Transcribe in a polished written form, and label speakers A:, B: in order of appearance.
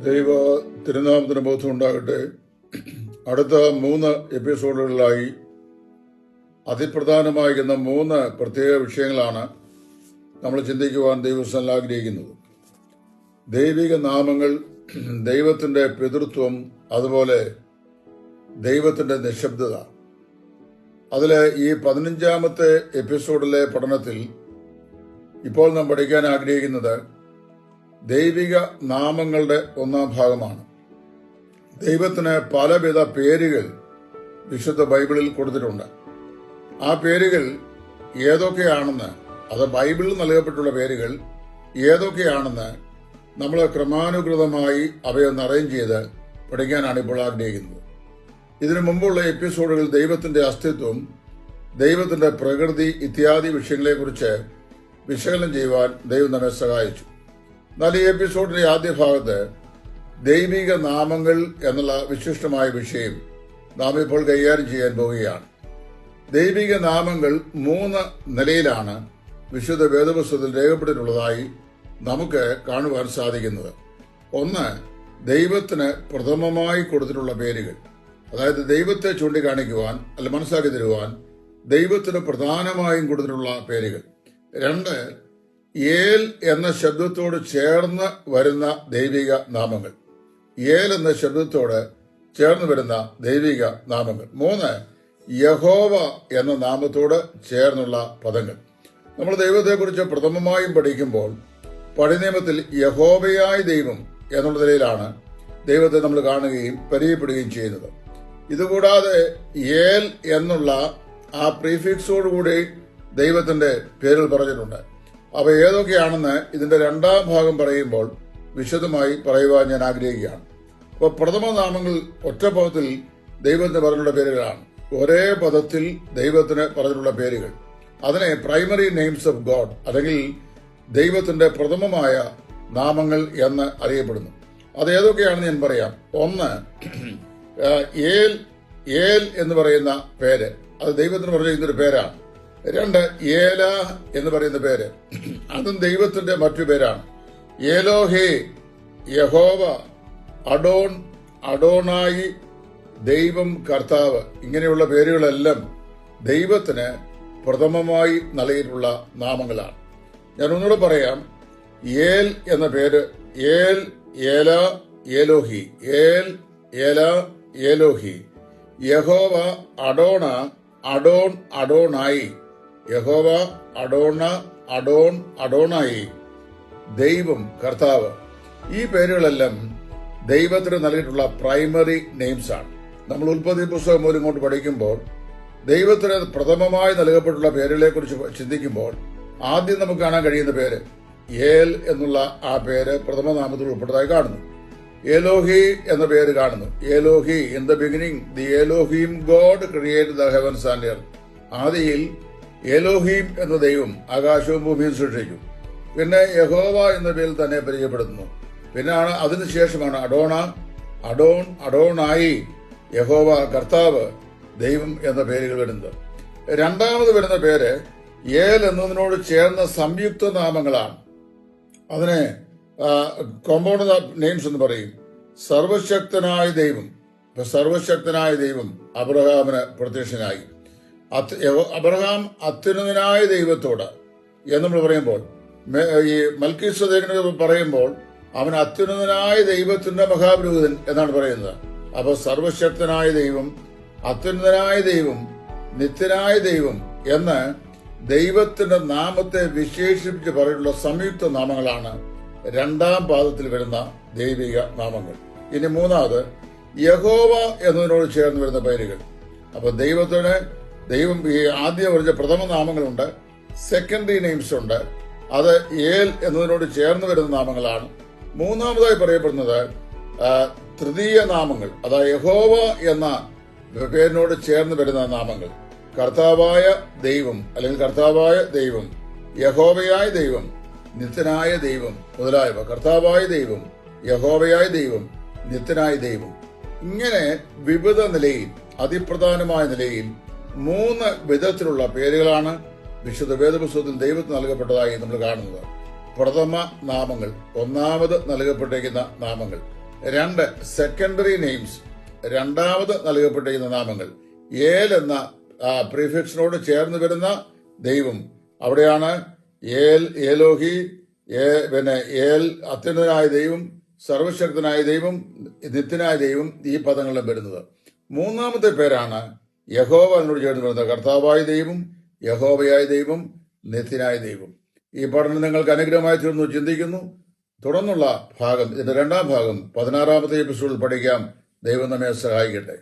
A: ദൈവ തിരുനാമത്തിന് ബോധം ഉണ്ടാകട്ടെ. അടുത്ത 3 എപ്പിസോഡുകളിലായി അതിപ്രധാനമായിരിക്കുന്ന 3 പ്രത്യേക വിഷയങ്ങളാണ് നമ്മൾ ചിന്തിക്കുവാൻ ദൈവസ്ഥൽ ആഗ്രഹിക്കുന്നത്. ദൈവിക നാമങ്ങൾ, ദൈവത്തിന്റെ പിതൃത്വം, അതുപോലെ ദൈവത്തിന്റെ നിശബ്ദത. അതിലെ ഈ 15ാമത്തെ എപ്പിസോഡിലെ പഠനത്തിൽ ഇപ്പോൾ നാം പഠിക്കാൻ ആഗ്രഹിക്കുന്നത് ദൈവിക നാമങ്ങളുടെ 1-ാം ഭാഗമാണ്. ദൈവത്തിന് പലവിധ പേരുകൾ വിശുദ്ധ ബൈബിളിൽ കൊടുത്തിട്ടുണ്ട്. ആ പേരുകൾ ഏതൊക്കെയാണെന്ന്, അത് ബൈബിളിൽ നൽകപ്പെട്ടുള്ള പേരുകൾ ഏതൊക്കെയാണെന്ന് നമ്മൾ ക്രമാനുഗതമായി അവയൊന്ന് അറേഞ്ച് ചെയ്ത് പഠിക്കാനാണ് ഇപ്പോൾ ആഗ്രഹിക്കുന്നത്. ഇതിനു മുമ്പുള്ള എപ്പിസോഡുകളിൽ ദൈവത്തിന്റെ അസ്തിത്വം, ദൈവത്തിന്റെ പ്രകൃതി ഇത്യാദി വിഷയങ്ങളെക്കുറിച്ച് വിശകലനം ചെയ്യുവാൻ ദൈവം നമ്മെ സഹായിച്ചു. എന്നാൽ ഈ എപ്പിസോഡിന്റെ ആദ്യ ഭാഗത്ത് ദൈവിക നാമങ്ങൾ എന്നുള്ള വിശിഷ്ടമായ വിഷയം നാം ഇപ്പോൾ കൈകാര്യം ചെയ്യാൻ പോവുകയാണ്. ദൈവിക നാമങ്ങൾ 3 നിലയിലാണ് വിശുദ്ധ വേദപുസ്തകത്തിൽ രേഖപ്പെട്ടിട്ടുള്ളതായി നമുക്ക് കാണുവാൻ സാധിക്കുന്നത്. ഒന്ന്, ദൈവത്തിന് പ്രഥമമായി കൊടുത്തിട്ടുള്ള പേരുകൾ, അതായത് ദൈവത്തെ ചൂണ്ടിക്കാണിക്കുവാൻ അല്ല മനസ്സിലാക്കി തരുവാൻ ദൈവത്തിന് പ്രധാനമായും കൊടുത്തിട്ടുള്ള പേരുകൾ. 2, ഏൽ എന്ന ശബ്ദത്തോട് ചേർന്ന് വരുന്ന ദൈവിക നാമങ്ങൾ, ഏൽ എന്ന ശബ്ദത്തോട് ചേർന്ന് വരുന്ന ദൈവിക നാമങ്ങൾ. 3, യഹോവ എന്ന നാമത്തോട് ചേർന്നുള്ള പദങ്ങൾ. നമ്മൾ ദൈവത്തെക്കുറിച്ച് പ്രഥമമായും പഠിക്കുമ്പോൾ പഴയ നിയമത്തിൽ യഹോവയായ ദൈവം എന്നുള്ള നിലയിലാണ് ദൈവത്തെ നമ്മൾ കാണുകയും പരിചയപ്പെടുകയും ചെയ്യുന്നത്. ഇതുകൂടാതെ ഏൽ എന്നുള്ള ആ പ്രീഫിക്സോടുകൂടി ദൈവത്തിന്റെ പേരുകൾ പറഞ്ഞിട്ടുണ്ട്. അവ ഏതൊക്കെയാണെന്ന് ഇതിന്റെ 2-ാം ഭാഗം പറയുമ്പോൾ വിശദമായി പറയുവാൻ ഞാൻ ആഗ്രഹിക്കുകയാണ്. അപ്പോൾ പ്രഥമ നാമങ്ങൾ ഒറ്റ പദത്തിൽ ദൈവത്തിന് പറഞ്ഞിട്ടുള്ള പേരുകളാണ്. ഒരേ പദത്തിൽ ദൈവത്തിന് പറഞ്ഞിട്ടുള്ള പേരുകൾ, അതിനെ പ്രൈമറി നെയിംസ് ഓഫ് ഗോഡ് അല്ലെങ്കിൽ ദൈവത്തിന്റെ പ്രഥമമായ നാമങ്ങൾ എന്ന് അറിയപ്പെടുന്നു. അത് ഏതൊക്കെയാണെന്ന് ഞാൻ പറയാം. 1, ഏൽ എന്ന് പറയുന്ന പേര്, അത് ദൈവത്തിന് പറഞ്ഞിരിക്കുന്നൊരു പേരാണ്. 2, ഏല എന്ന് പറയുന്ന പേര്, അതും ദൈവത്തിന്റെ മറ്റു പേരാണ്. ഏലോഹേ, യഹോവ, അഡോൺ, അഡോണായി, ദൈവം, കർത്താവ്, ഇങ്ങനെയുള്ള പേരുകളെല്ലാം ദൈവത്തിന് പ്രഥമമായി നൽകിയിട്ടുള്ള നാമങ്ങളാണ്. ഞാൻ ഒന്നുകൂടെ പറയാം. ഏൽ എന്ന പേര്, ഏൽ, ഏല, ഏലോഹി, ഏൽ, ഏല, ഏലോഹി. യഹോവ, അഡോണ, അഡോൺ, അഡോണായി, യഹോവ, അഡോണ, അഡോൺ, അഡോണായി, ദൈവം, കർത്താവ്. ഈ പേരുകളെല്ലാം ദൈവത്തിന് നൽകിയിട്ടുള്ള പ്രൈമറി നെയിംസ് ആണ്. നമ്മൾ ഉൽപ്പത്തി പുസ്തകം പോലും ഇങ്ങോട്ട് പഠിക്കുമ്പോൾ ദൈവത്തിന് പ്രഥമമായി നൽകപ്പെട്ടുള്ള പേരുകളെ കുറിച്ച് ചിന്തിക്കുമ്പോൾ ആദ്യം നമുക്ക് കാണാൻ കഴിയുന്ന പേര് ഏൽ എന്നുള്ള ആ പേര് പ്രഥമ നാമത്തിൽ ഉൾപ്പെട്ടതായി കാണുന്നു. ഏലോഹി എന്ന പേര് കാണുന്നു. Elohi, in the beginning the Elohim God created the heavens and earth. ആദിയിൽ ഏലോഹീം എന്ന ദൈവം ആകാശവും ഭൂമിയും സൃഷ്ടിച്ചു. പിന്നെ യഹോവ എന്ന പേരിൽ തന്നെ പരിചയപ്പെടുത്തുന്നു. പിന്നെ അതിനുശേഷമാണ് അഡോണ, അഡോൺ, അഡോണായി, യഹോവ, കർത്താവ്, ദൈവം എന്ന പേരുകൾ വരുന്നത്. 2ാമത് വരുന്ന പേര് ഏൽ എന്നതിനോട് ചേർന്ന സംയുക്ത നാമങ്ങളാണ്. അതിനെ കോമ്പൗണ്ട് നെയിംസ് എന്ന് പറയും. സർവശക്തനായ ദൈവം. ഇപ്പൊ സർവശക്തനായ ദൈവം അബ്രഹാമിന് പ്രത്യക്ഷനായി. അബ്രഹാം അത്യുന്നതനായ ദൈവത്തോട് എന്ന് നമ്മൾ പറയുമ്പോൾ, ഈ മൽക്കീസദേക്കിനെ പറയുമ്പോൾ അവൻ അത്യുന്നതനായ ദൈവത്തിന്റെ മഹാപുരോഹിതൻ എന്നാണ് പറയുന്നത്. അപ്പൊ സർവശക്തനായ ദൈവം, അത്യുന്നതനായ ദൈവം, നിത്യനായ ദൈവം എന്ന് ദൈവത്തിന്റെ നാമത്തെ വിശേഷിപ്പിച്ച് പറഞ്ഞിട്ടുള്ള സംയുക്ത നാമങ്ങളാണ് 2ാം പാദത്തിൽ വരുന്ന ദൈവിക നാമങ്ങൾ. ഇനി 3ാമത് യഹോവ എന്നതിനോട് ചേർന്ന് വരുന്ന പേരുകൾ. അപ്പൊ ദൈവം ഈ ആദ്യം പറഞ്ഞ പ്രഥമ നാമങ്ങളുണ്ട്, സെക്കൻഡറി നെയിംസ് ഉണ്ട്. അത് ഏൽ എന്നതിനോട് ചേർന്ന് വരുന്ന നാമങ്ങളാണ്. 3ാമതായി പറയപ്പെടുന്നത് തൃതീയ നാമങ്ങൾ, അതായത് യഹോവ എന്ന പേരിനോട് ചേർന്ന് വരുന്ന നാമങ്ങൾ. കർത്താവായ ദൈവം അല്ലെങ്കിൽ കർത്താവായ ദൈവം, യഹോവയായ ദൈവം, നിത്യനായ ദൈവം മുതലായവ. കർത്താവായ ദൈവം, യഹോവയായ ദൈവം, നിത്യനായ ദൈവം. ഇങ്ങനെ വിവിധ നിലയിൽ, അതിപ്രധാനമായ നിലയിൽ 3 വിധത്തിലുള്ള പേരുകളാണ് വിശുദ്ധ വേദപുസ്തകത്തിൽ ദൈവത്തിന് നൽകപ്പെട്ടതായി നമ്മൾ കാണുന്നത്. പ്രഥമ നാമങ്ങൾ, ഒന്നാമത് നൽകപ്പെട്ടിരിക്കുന്ന നാമങ്ങൾ. രണ്ട് സെക്കൻഡറി നെയിംസ്, രണ്ടാമത് നൽകപ്പെട്ടിരിക്കുന്ന നാമങ്ങൾ. ഏൽ എന്ന പ്രീഫിക്സിനോട് ചേർന്ന് വരുന്ന ദൈവം, അവിടെയാണ് ഏൽ, ഏലോഹി, പിന്നെ ഏൽ അത്യുന്നതനായ ദൈവം, സർവശക്തനായ ദൈവം, നിത്യനായ ദൈവം, ഈ പദങ്ങളിലും വരുന്നത്. മൂന്നാമത്തെ പേരാണ് യഹോവ എന്നോട് ചേർന്ന് വരുന്നത്, കർത്താവായ ദൈവം, യഹോവയായ ദൈവം, നിത്യനായ ദൈവം. ഈ പഠനം നിങ്ങൾക്ക് അനുഗ്രഹമായി തീർന്നു ചിന്തിക്കുന്നു. തുടർന്നുള്ള ഭാഗം, ഇതിന്റെ രണ്ടാം ഭാഗം 16-ാമത്തെ എപ്പിസോഡിൽ പഠിക്കാം. ദൈവം നമ്മെ സഹായിക്കട്ടെ.